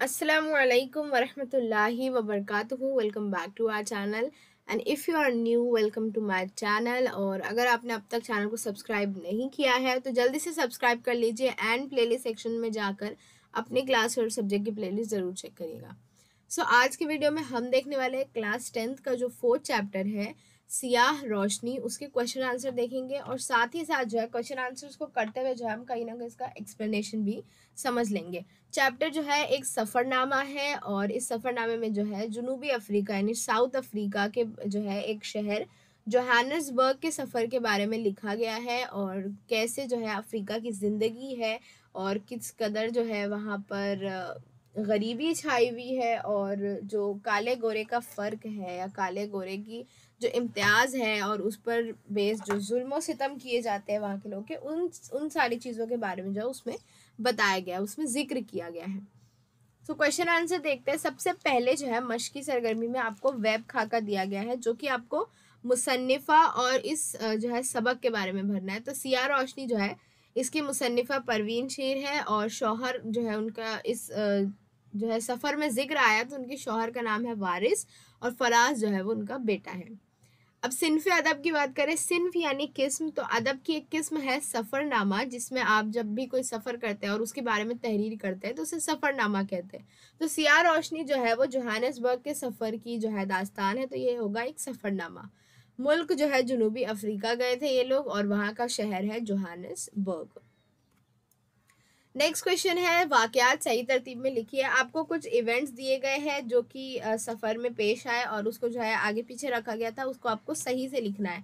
Assalamu alaikum wa rahmatullahi wa barakatuhu. Welcome back to our channel. And if you are new, welcome to my channel. और अगर आपने अब तक channel को subscribe नहीं किया है तो जल्दी से सब्सक्राइब कर लीजिए एंड प्लेलिस्ट सेक्शन में जाकर अपने क्लास और सब्जेक्ट की प्लेलिस्ट ज़रूर चेक करिएगा। आज की वीडियो में हम देखने वाले हैं क्लास 10th का जो 4th चैप्टर है सियाह रोशनी, उसके क्वेश्चन आंसर देखेंगे और साथ ही साथ जो है क्वेश्चन आंसर्स को करते हुए जो है हम कहीं ना कहीं इसका एक्सप्लेनेशन भी समझ लेंगे। चैप्टर जो है एक सफ़रनामा है और इस सफ़रनामे में जो है जुनूबी अफ्रीका यानी साउथ अफ्रीका के जो है एक शहर जोहान्सबर्ग के सफ़र के बारे में लिखा गया है और कैसे जो है अफ्रीका की ज़िंदगी है और किस कदर जो है वहाँ पर गरीबी छाई हुई है और जो काले गोरे का फ़र्क है या काले गोरे की जो इम्तियाज़ है और उस पर बेस जो जुल्म सितम किए जाते हैं वहाँ के लोग के उन सारी चीज़ों के बारे में जो उसमें बताया गया, उसमें जिक्र किया गया है। क्वेश्चन आंसर देखते हैं। सबसे पहले जो है मश्की सरगर्मी में आपको वेब खाका दिया गया है जो कि आपको मुसन्निफ़ा और इस जो है सबक के बारे में भरना है। तो सियाह रोशनी जो है इसकी मुसन्निफ़ा परवीन शेर है और शौहर जो है उनका इस जो है सफ़र में जिक्र आया तो उनके शौहर का नाम है वारिस और फराज जो है वो उनका बेटा है। अब सिन्फ़ अदब की बात करें, सिन्फ़ यानी किस्म, तो अदब की एक किस्म है सफ़रनामा जिसमें आप जब भी कोई सफ़र करते हैं और उसके बारे में तहरीर करते हैं तो उसे सफ़रनामा कहते हैं। तो सियाह रोशनी जो है वो जोहान्सबर्ग के सफ़र की जो है दास्तान है, तो ये होगा एक सफ़रनामा। मुल्क जो है जुनूबी अफ्रीका गए थे ये लोग और वहाँ का शहर है जोहान्सबर्ग। नेक्स्ट क्वेश्चन है वाकयात सही तरतीब में लिखिए। आपको कुछ इवेंट्स दिए गए हैं जो कि सफ़र में पेश आए और उसको जो है आगे पीछे रखा गया था, उसको आपको सही से लिखना है।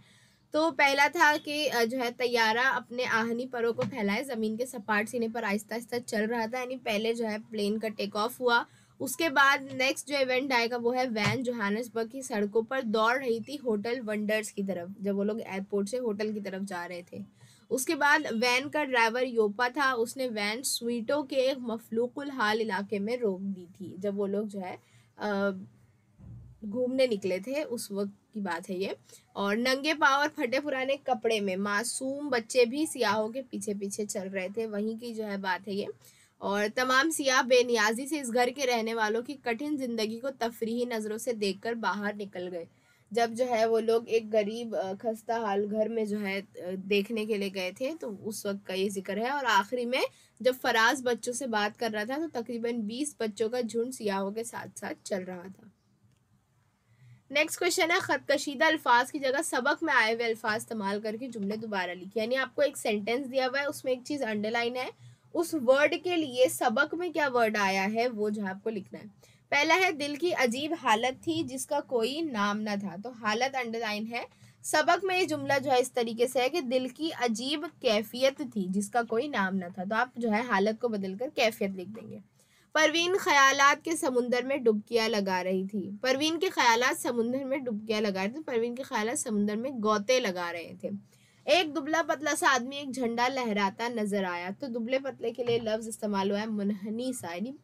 तो पहला था कि जो है तैयारा अपने आहनी परों को फैलाए ज़मीन के सपाट सीने पर आहिस्ता आहिस्ता चल रहा था, यानी पहले जो है प्लेन का टेक ऑफ हुआ। उसके बाद नेक्स्ट जो इवेंट आएगा वो है वैन जोहान्सबर्ग की सड़कों पर दौड़ रही थी होटल वंडर्स की तरफ, जब वो लोग एयरपोर्ट से होटल की तरफ जा रहे थे। उसके बाद वैन का ड्राइवर योपा था, उसने वैन स्वीटो के एक मफलूकुल हाल इलाके में रोक दी थी जब वो लोग जो है घूमने निकले थे, उस वक्त की बात है ये। और नंगे पाँव और फटे पुराने कपड़े में मासूम बच्चे भी सियाहों के पीछे पीछे चल रहे थे, वहीं की जो है बात है ये। और तमाम सियाह बेनियाजी से इस घर के रहने वालों की कठिन जिंदगी को तफरीही नज़रों से देखकर बाहर निकल गए। जब जो है वो लोग एक गरीब खस्ता हाल घर में जो है देखने के लिए गए थे तो उस वक्त का ये जिक्र है। और आखिरी में जब फराज बच्चों से बात कर रहा था तो तकरीबन 20 बच्चों का झुंड सियाहों के साथ साथ चल रहा था। नेक्स्ट क्वेश्चन है खतकशीदा अल्फाज की जगह सबक में आए हुए अल्फाज इस्तेमाल करके जुमले दोबारा लिखिए। यानी आपको एक सेंटेंस दिया हुआ है, उसमें एक चीज़ अंडरलाइन है, उस वर्ड के लिए सबक में क्या वर्ड आया है वो जो आपको लिखना है। पहला है दिल की अजीब हालत थी जिसका कोई नाम न था, तो हालत अंडरलाइन है। सबक में ये जुमला जो है इस तरीके से है कि दिल की अजीब कैफियत थी जिसका कोई नाम न था, तो आप जो है हालत को बदलकर कैफियत लिख देंगे। परवीन ख्यालात के समुंदर में डुबकियां लगा रही थी। परवीन के ख्यालात समुंदर में डुबकियां लगा रहे थे, परवीन के ख्यालात समुंदर में गोते लगा रहे थे। एक दुबला पतला सा आदमी एक झंडा लहराता नजर आया, तो दुबले पतले के लिए लफ्ज इस्तेमाल हुआ है मुनहनी सा, यानी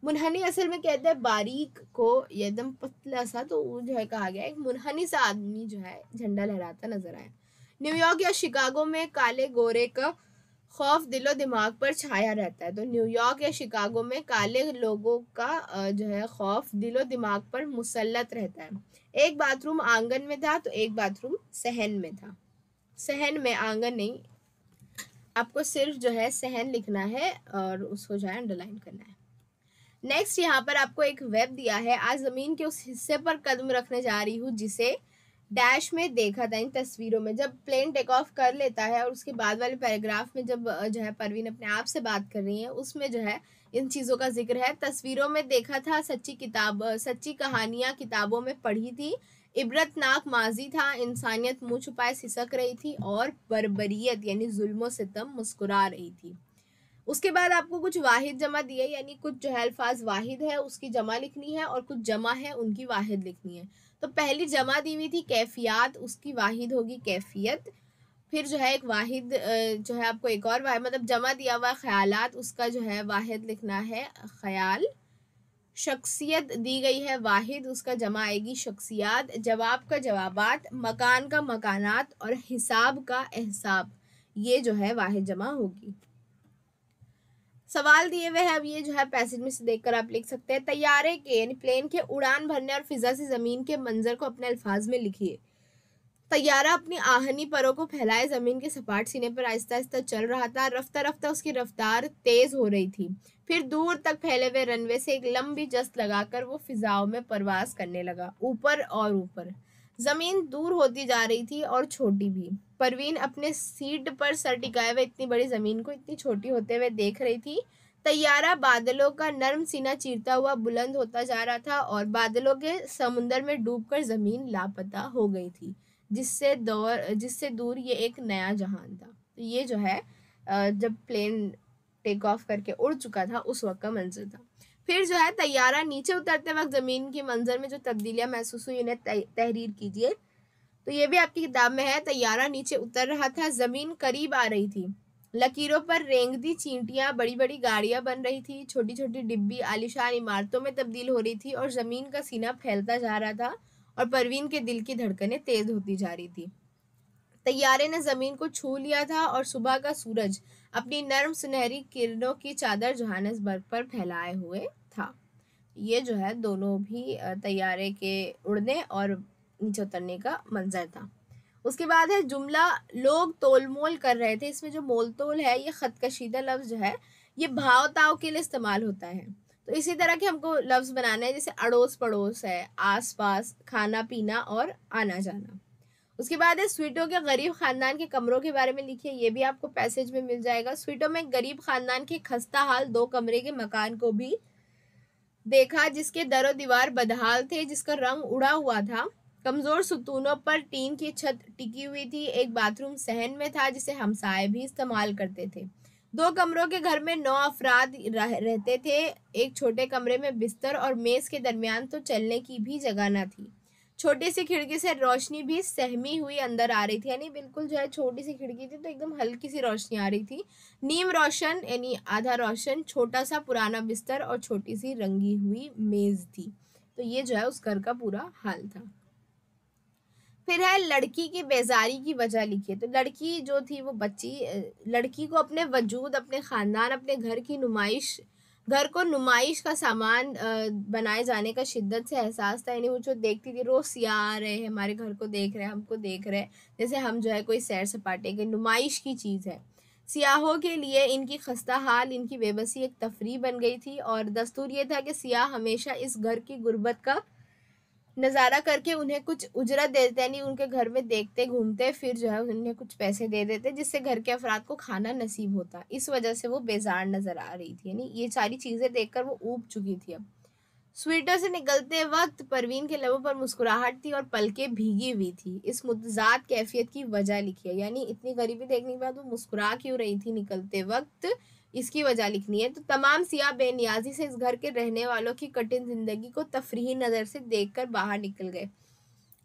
मुनहनी असल में कहते हैं बारीक को, एकदम पतला सा, तो वो जो है कहा गया एक मुनहनी सा आदमी जो है झंडा लहराता नजर आया। न्यूयॉर्क या शिकागो में काले गोरे का खौफ दिलो दिमाग पर छाया रहता है, तो न्यूयॉर्क या शिकागो में काले लोगों का जो है खौफ दिलो दिमाग पर मुसल्लत रहता है। एक बाथरूम आंगन में था तो एक बाथरूम सहन में था। सहन में, आंगन नहीं, आपको सिर्फ जो है सहन लिखना है और उसको जो है अंडरलाइन करना है। नेक्स्ट यहाँ पर आपको एक वेब दिया है। आज ज़मीन के उस हिस्से पर कदम रखने जा रही हूँ जिसे डैश में देखा था। इन तस्वीरों में जब प्लेन टेक ऑफ कर लेता है और उसके बाद वाले पैराग्राफ में जब जो है परवीन अपने आप से बात कर रही है उसमें जो है इन चीज़ों का जिक्र है। तस्वीरों में देखा था, सच्ची कहानियाँ किताबों में पढ़ी थी, इबरतनाक माजी था, इंसानियत मुँह छुपाए सिसक रही थी और बर्बरियत यानी जुल्म सितम मुस्कुरा रही थी। उसके बाद आपको कुछ वाहिद जमा दिए, यानी कुछ जो है अल्फाज वाहिद है उसकी जमा लिखनी है और कुछ जमा है उनकी वाहिद लिखनी है। तो पहली जमा दी हुई थी कैफियत, उसकी वाहिद होगी कैफियत। फिर जो है एक वाहिद जो है आपको एक और वाहिद मतलब जमा दिया हुआ ख्यालात, उसका जो है वाहिद लिखना है ख्याल। शख्सियत दी गई है वाहिद, उसका जमा आएगी शख्सियात। जवाब का जवाबात, मकान का मकानात और हिसाब का एहसाब, ये जो है वाहिद जमा होगी। सवाल दिए हुए हैं, अब ये जो है पैसेज में से देखकर आप लिख सकते हैं। तैयारे के यानी प्लेन के उड़ान भरने और फिजा से जमीन के मंजर को अपने अल्फाज में लिखिए। तैयारा अपनी आहनी परों को फैलाए जमीन के सपाट सीने पर आहिस्ता आहिस्ता चल रहा था। रफ्ता रफ्ता उसकी रफ्तार तेज हो रही थी। फिर दूर तक फैले हुए रनवे से एक लंबी जस्त लगाकर वो फिजाओं में परवास करने लगा, ऊपर और ऊपर। जमीन दूर होती जा रही थी और छोटी भी। परवीन अपने सीट पर सर टिकाए हुए इतनी बड़ी जमीन को इतनी छोटी होते हुए देख रही थी। तैयारा बादलों का नर्म सीना चीरता हुआ बुलंद होता जा रहा था और बादलों के समुंदर में डूबकर जमीन लापता हो गई थी, जिससे दूर ये एक नया जहान था। तो ये जो है जब प्लेन टेक ऑफ करके उड़ चुका था उस वक्त का मंजर था। फिर जो है तैयारा नीचे उतरते वक्त जमीन के मंजर में जो तब्दीलियां महसूस हुई उन्हें तहरीर कीजिए। तो ये भी आपकी किताब में है। तैयारा नीचे उतर रहा था, जमीन करीब आ रही थी। लकीरों पर रेंगती चींटियां बड़ी बड़ी गाड़ियां बन रही थी, छोटी छोटी डिब्बी आलीशान इमारतों में तब्दील हो रही थी और जमीन का सीना फैलता जा रहा था और परवीन के दिल की धड़कनें तेज होती जा रही थी। तैयारे ने जमीन को छू लिया था और सुबह का सूरज अपनी नर्म सुनहरी किरणों की चादर जोहानिसबर्ग पर फैलाए हुए था। ये जो है दोनों भी तैयारे के उड़ने और नीचे उतरने का मंजर था। उसके बाद है जुमला लोग तोलमोल कर रहे थे। इसमें जो मोल तोल है ये खत कशीदा लफ्ज जो है ये भाव ताव के लिए इस्तेमाल होता है। तो इसी तरह के हमको लफ्ज बनाना है, जैसे अड़ोस पड़ोस है, आस पास, खाना पीना और आना जाना। उसके बाद है स्वीटो के गरीब खानदान के कमरों के बारे में लिखिए। ये भी आपको पैसेज में मिल जाएगा। स्वीटो में गरीब खानदान के खस्ता हाल 2 कमरे के मकान को भी देखा, जिसके दरो दीवार बदहाल थे, जिसका रंग उड़ा हुआ था। कमजोर सुतूनों पर टीन की छत टिकी हुई थी। एक बाथरूम सहन में था जिसे हमसाए भी इस्तेमाल करते थे। 2 कमरों के घर में 9 अफराद रहते थे। एक छोटे कमरे में बिस्तर और मेज के दरमियान तो चलने की भी जगह न थी। छोटी सी खिड़की से रोशनी भी सहमी हुई अंदर आ रही थी, यानी बिल्कुल जो है छोटी सी खिड़की थी तो एकदम हल्की सी रोशनी आ रही थी। नीम रोशन यानी आधा रोशन, छोटा सा पुराना बिस्तर और छोटी सी रंगी हुई मेज थी। तो ये जो है उस घर का पूरा हाल था। फिर है लड़की की बेजारी की वजह लिखिए। तो लड़की जो थी वो बच्ची, लड़की को अपने वजूद, अपने खानदान, अपने घर को नुमाइश का सामान बनाए जाने का शिद्दत से एहसास था। यानी वो जो देखती थी रोज सियाह आ रहे हैं, हमारे घर को देख रहे हैं, हमको देख रहे हैं, जैसे हम जो है कोई सैर सपाटे के नुमाइश की चीज़ है। सियाहों के लिए इनकी खस्ता हाल, इनकी बेबसी एक तफरीह बन गई थी और दस्तूर ये था कि सियाह हमेशा इस घर की गुर्बत का नज़ारा करके उन्हें कुछ उजरत देते, यानी उनके घर में देखते घूमते, फिर जो है उन्हें कुछ पैसे दे देते जिससे घर के अफराद को खाना नसीब होता। इस वजह से वो बेजार नजर आ रही थी, यानी ये सारी चीज़ें देखकर वो ऊब चुकी थी। अब स्वीटर से निकलते वक्त परवीन के लबों पर मुस्कुराहट थी और पलकें भीगी हुई थी। इस मुतजाद कैफियत की वजह लिखी है, यानी इतनी गरीबी देखने के बाद वो मुस्कुरा क्यों रही थी निकलते वक्त, इसकी वजह लिखनी है। तो तमाम सियाह बेनियाजी से इस घर के रहने वालों की कठिन जिंदगी को तफरीही नज़र से देखकर बाहर निकल गए।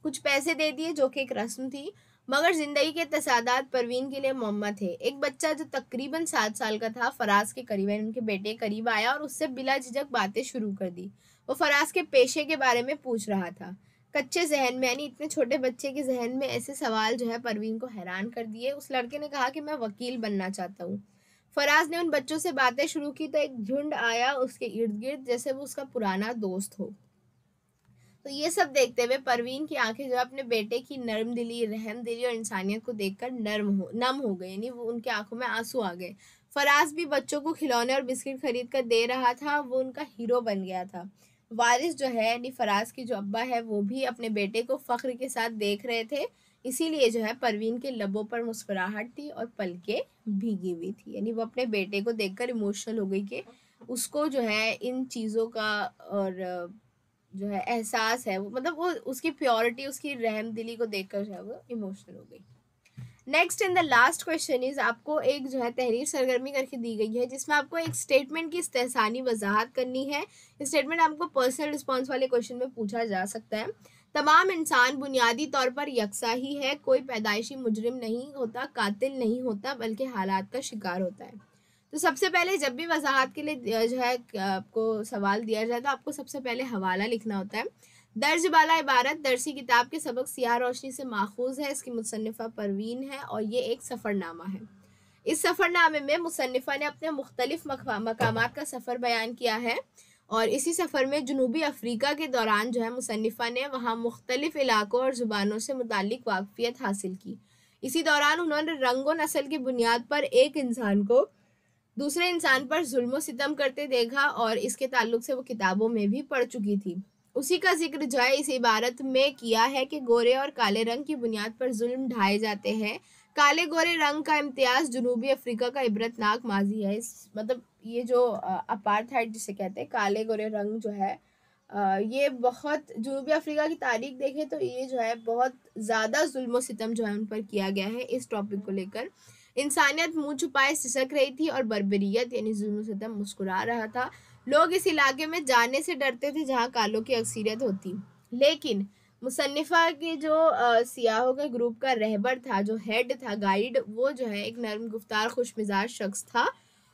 कुछ पैसे दे दिए जो कि एक रस्म थी, मगर जिंदगी के तसादात परवीन के लिए मुअम्मा थे। एक बच्चा जो तकरीबन 7 साल का था फराज के करीब, उनके बेटे करीब आया और उससे बिला झिझक बातें शुरू कर दी। वो फराज के पेशे के बारे में पूछ रहा था। कच्चे जहन में, यानी इतने छोटे बच्चे के जहन में ऐसे सवाल जो है परवीन को हैरान कर दिए। उस लड़के ने कहा कि मैं वकील बनना चाहता हूँ। फराज ने उन बच्चों से बातें शुरू की तो एक झुंड आया उसके इर्द गिर्द, जैसे वो उसका पुराना दोस्त हो। तो ये सब देखते हुए परवीन की आंखें जो अपने बेटे की नरम दिली, रहम दिली और इंसानियत को देखकर नम हो गई, यानी वो उनके आंखों में आंसू आ गए। फराज भी बच्चों को खिलौने और बिस्किट खरीद कर दे रहा था, वो उनका हीरो बन गया था। वारिस जो है यानी फराज की जो अब्बा है वो भी अपने बेटे को फख्र के साथ देख रहे थे। इसीलिए जो है परवीन के लबों पर मुस्कुराहट थी और पलकें भीगी हुई थी, यानी वो अपने बेटे को देखकर इमोशनल हो गई कि उसको जो है इन चीज़ों का और जो है एहसास है, वो मतलब वो उसकी प्योरिटी, उसकी रहम दिली को देखकर जो है वो इमोशनल हो गई। Next in the last question is, आपको एक जो है तहरीर सरगर्मी करके दी गई है जिसमें आपको एक स्टेटमेंट की इस्तेहसानी वजाहत करनी है। स्टेटमेंट आपको पर्सनल रिस्पॉन्स वाले क्वेश्चन में पूछा जा सकता है। तमाम इंसान बुनियादी तौर पर यकसा ही है, कोई पैदाइशी मुजरिम नहीं होता, कातिल नहीं होता, बल्कि हालात का शिकार होता है। तो सबसे पहले जब भी वजाहत के लिए जो है आपको सवाल दिया जाए तो आपको सबसे पहले हवाला लिखना होता है। दर्ज बाला इबारत दरसी किताब के सबक सियाह रोशनी से माखूज है। इसकी मुसन्निफ़ा परवीन है और ये एक सफ़रनामा है। इस सफ़रनामे में मुसन्निफ़ा ने अपने मुख्तलिफ मकामात का सफ़र बयान किया है और इसी सफ़र में जनूबी अफ्रीका के दौरान जो है मुसन्निफ़ा ने वहाँ मुख्तलिफ इलाकों और ज़ुबानों से मुताल्लिक़ वाक़फ़ियत हासिल की। इसी दौरान उन्होंने रंग व नस्ल की बुनियाद पर एक इंसान को दूसरे इंसान पर जुल्म सितम करते देखा और इसके ताल्लुक से वो किताबों में भी पढ़ चुकी थी। उसी का जिक्र जो है इस इबारत में किया है कि गोरे और काले रंग की बुनियाद पर जुल्म ढाए जाते हैं। काले गोरे रंग का इम्तियाज जनूबी अफ्रीका का इबरतनाक माजी है। इस मतलब ये जो अपार्थाइड जिसे कहते हैं, काले गोरे रंग जो है ये बहुत जनूबी अफ्रीका की तारीख देखें तो ये जो है बहुत ज़्यादा जुल्म सितम जो है उन पर किया गया है। इस टॉपिक को लेकर इंसानियत मुंह छुपाए सिसक रही थी और बर्बरियत यानी जुल्म सितम मुस्कुरा रहा था। लोग इस इलाके में जाने से डरते थे जहाँ कालों की अक्सरियत होती। लेकिन मुसन्निफ़ा के जो सियाहों के ग्रुप का रहबर था, जो हेड था, गाइड, वो जो है एक नरम गुफ्तार खुश मिजाज शख्स था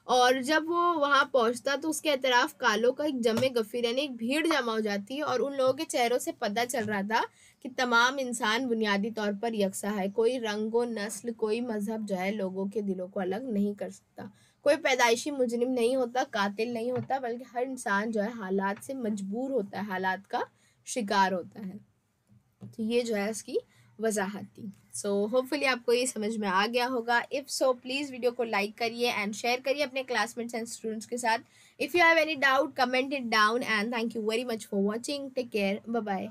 और जब वो वहाँ पहुँचता तो उसके अतराफ कालों का एक जमे गफीर यानी एक भीड़ जमा हो जाती और उन लोगों के चेहरों से पता चल रहा था कि तमाम इंसान बुनियादी तौर पर यकसा है। कोई रंग व नस्ल, कोई मजहब जो है लोगों के दिलों को अलग नहीं कर सकता। कोई पैदाइशी मुजरिम नहीं होता, कातिल नहीं होता, बल्कि हर इंसान जो है हालात से मजबूर होता है, हालात का शिकार होता है। तो ये जो है इसकी वजाहत थी। सो होपफुली आपको ये समझ में आ गया होगा। इफ़ सो प्लीज़ वीडियो को लाइक करिए एंड शेयर करिए अपने क्लासमेट्स एंड स्टूडेंट्स के साथ। If you have any doubt comment it down and thank you very much for watching. Take care, bye bye.